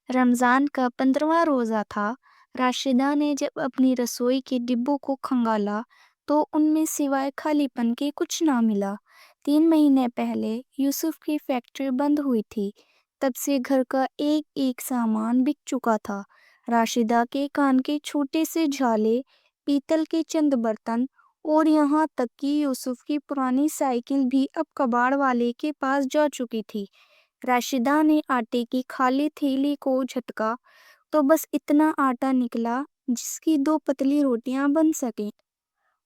रमजान का 15वां रोजा था। राशिदा ने जब अपनी रसोई के डिब्बों को खंगाला तो उनमें सिवाय खालीपन के कुछ ना मिला। 3 महीने पहले यूसुफ की फैक्ट्री बंद हुई थी। तब से घर का एक एक सामान बिक चुका था। राशिदा के कान के छोटे से झाले, पीतल के चंद बर्तन और यहाँ तक कि यूसुफ की पुरानी साइकिल भी अब कबाड़ वाले के पास जा चुकी थी। राशिदा ने आटे की खाली थैली को झटका तो बस इतना आटा निकला जिसकी 2 पतली रोटियां बन सकें।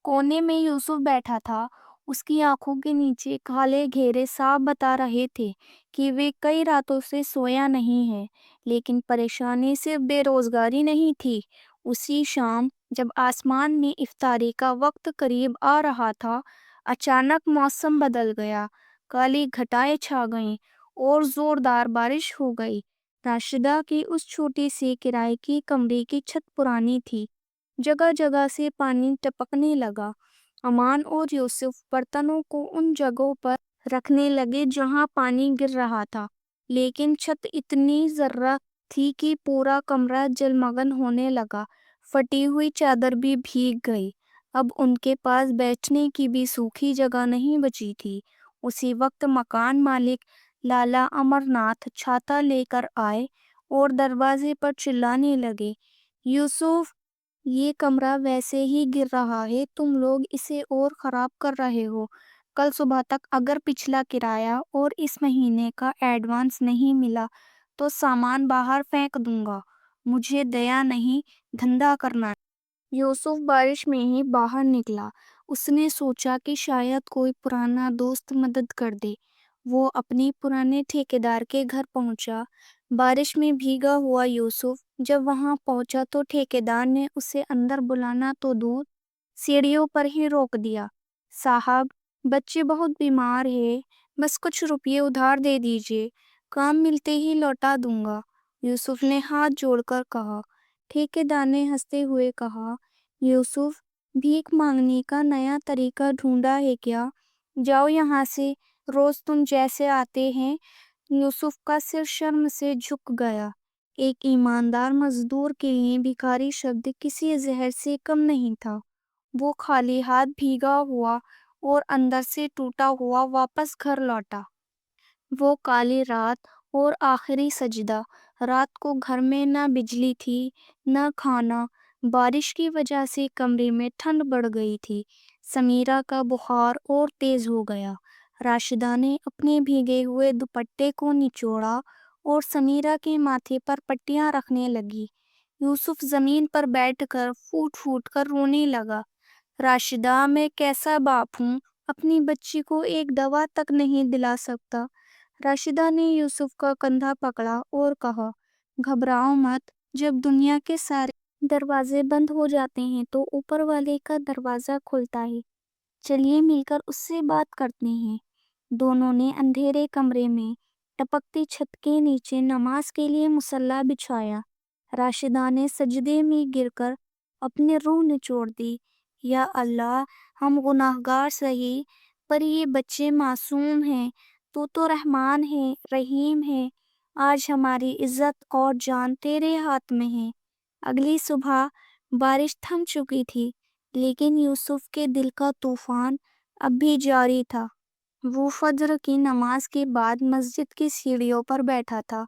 कोने में यूसुफ बैठा था। उसकी आंखों के नीचे काले घेरे साफ बता रहे थे कि वे कई रातों से सोया नहीं है। लेकिन परेशानी सिर्फ बेरोजगारी नहीं थी। उसी शाम जब आसमान में इफ्तारी का वक्त करीब आ रहा था, अचानक मौसम बदल गया। काली घटाएं छा गईं और जोरदार बारिश हो गई। राशिदा की उस छोटी सी किराए की कमरे की छत पुरानी थी। जगह जगह से पानी टपकने लगा। अमान और यूसुफ बर्तनों को उन जगहों पर रखने लगे जहां पानी गिर रहा था। लेकिन छत इतनी जर्रा थी कि पूरा कमरा जलमग्न होने लगा। फटी हुई चादर भी भीग गई। अब उनके पास बैठने की भी सूखी जगह नहीं बची थी। उसी वक्त मकान मालिक लाला अमरनाथ छाता लेकर आए और दरवाजे पर चिल्लाने लगे, यूसुफ, ये कमरा वैसे ही गिर रहा है, तुम लोग इसे और खराब कर रहे हो। कल सुबह तक अगर पिछला किराया और इस महीने का एडवांस नहीं मिला तो सामान बाहर फेंक दूंगा। मुझे दया नहीं, धंधा करना है। यूसुफ बारिश में ही बाहर निकला। उसने सोचा कि शायद कोई पुराना दोस्त मदद कर दे। वो अपने पुराने ठेकेदार के घर पहुंचा। बारिश में भीगा हुआ यूसुफ जब वहां पहुंचा तो ठेकेदार ने उसे अंदर बुलाना तो दूर, सीढ़ियों पर ही रोक दिया। साहब, बच्चे बहुत बीमार है, बस कुछ रुपये उधार दे दीजिए, काम मिलते ही लौटा दूंगा, यूसुफ ने हाथ जोड़कर कहा। ठेकेदार ने हंसते हुए कहा, यूसुफ, भीख मांगने का नया तरीका ढूंढा है क्या? जाओ यहाँ से, रोज तुम जैसे आते हैं। यूसुफ का सिर शर्म से झुक गया। एक ईमानदार मजदूर के लिए भिखारी शब्द किसी जहर से कम नहीं था। वो खाली हाथ, भीगा हुआ और अंदर से टूटा हुआ वापस घर लौटा। वो काली रात और आखिरी सजदा। रात को घर में ना बिजली थी, ना खाना। बारिश की वजह से कमरे में ठंड बढ़ गई थी। समीरा का बुखार और तेज हो गया। राशिदा ने अपने भीगे हुए दुपट्टे को निचोड़ा और समीरा के माथे पर पट्टियां रखने लगी। यूसुफ जमीन पर बैठकर फूट फूट कर रोने लगा। राशिदा, मैं कैसा बाप हूँ, अपनी बच्ची को एक दवा तक नहीं दिला सकता। राशिदा ने यूसुफ का कंधा पकड़ा और कहा, घबराओ मत, जब दुनिया के सारे दरवाजे बंद हो जाते हैं तो ऊपर वाले का दरवाजा खुलता है। चलिए मिलकर उससे बात करते हैं। दोनों ने अंधेरे कमरे में टपकती छत के नीचे नमाज के लिए मुसल्ला बिछाया। राशिदा ने सजदे में गिरकर अपनी रूह निचोड़ दी। या अल्लाह, हम गुनाहगार सही, पर ये बच्चे मासूम हैं। तू तो रहमान है, रहीम है। आज हमारी इज्जत और जान तेरे हाथ में है। अगली सुबह बारिश थम चुकी थी, लेकिन यूसुफ के दिल का तूफान अब भी जारी था। वो फज्र की नमाज के बाद मस्जिद की सीढ़ियों पर बैठा था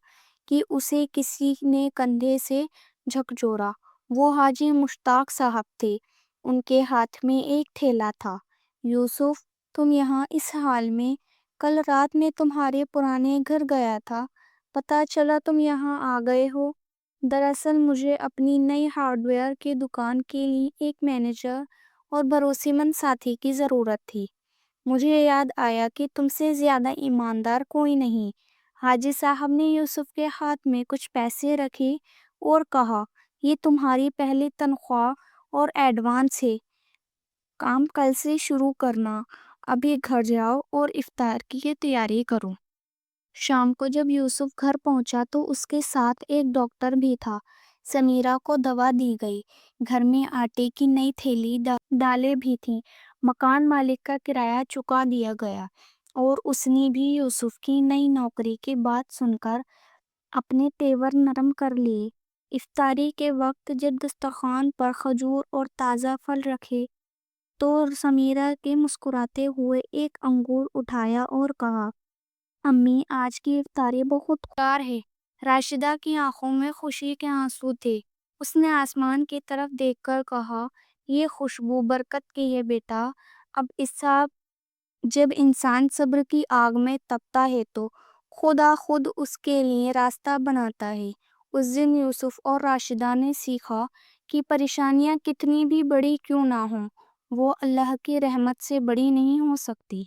कि उसे किसी ने कंधे से झकझोरा। वो हाजी मुश्ताक साहब थे। उनके हाथ में एक थैला था। यूसुफ, तुम यहाँ इस हाल में? कल रात मैं तुम्हारे पुराने घर गया था। पता चला तुम यहाँ आ गए हो। दरअसल मुझे अपनी नई हार्डवेयर की दुकान के लिए एक मैनेजर और भरोसेमंद साथी की ज़रूरत थी। मुझे याद आया कि तुमसे ज्यादा ईमानदार कोई नहीं। हाजी साहब ने यूसुफ के हाथ में कुछ पैसे रखे और कहा, ये तुम्हारी पहली तनख्वाह और एडवांस है। काम कल से शुरू करना। अभी घर जाओ और इफ्तार की तैयारी करो। शाम को जब यूसुफ घर पहुंचा तो उसके साथ एक डॉक्टर भी था। समीरा को दवा दी गई। घर में आटे की नई थैली, दालें भी थीं। मकान मालिक का किराया चुका दिया गया और उसने भी यूसुफ की नई नौकरी की बात सुनकर اپنے تیور نرم کر لیے۔ افطاری کے وقت جب دسترخوان پر کھجور اور تازہ پھل رکھے تو سمیرہ کے مسکراتے ہوئے ایک انگور اٹھایا اور کہا، امی آج کی افطاری بہت خوشگوار ہے۔ راشدہ کی آنکھوں میں خوشی کے آنسو تھے۔ اس نے آسمان کی طرف دیکھ کر کہا، یہ خوشبو برکت کی ہے بیٹا۔ اب اس سال جب انسان صبر کی آگ میں تپتا ہے تو خدا خود اس کے لیے راستہ بناتا ہے۔ اس دن یوسف اور راشدہ نے سیکھا کہ پریشانیاں کتنی بھی بڑی کیوں نہ ہوں، وہ اللہ کی رحمت سے بڑی نہیں ہو سکتی۔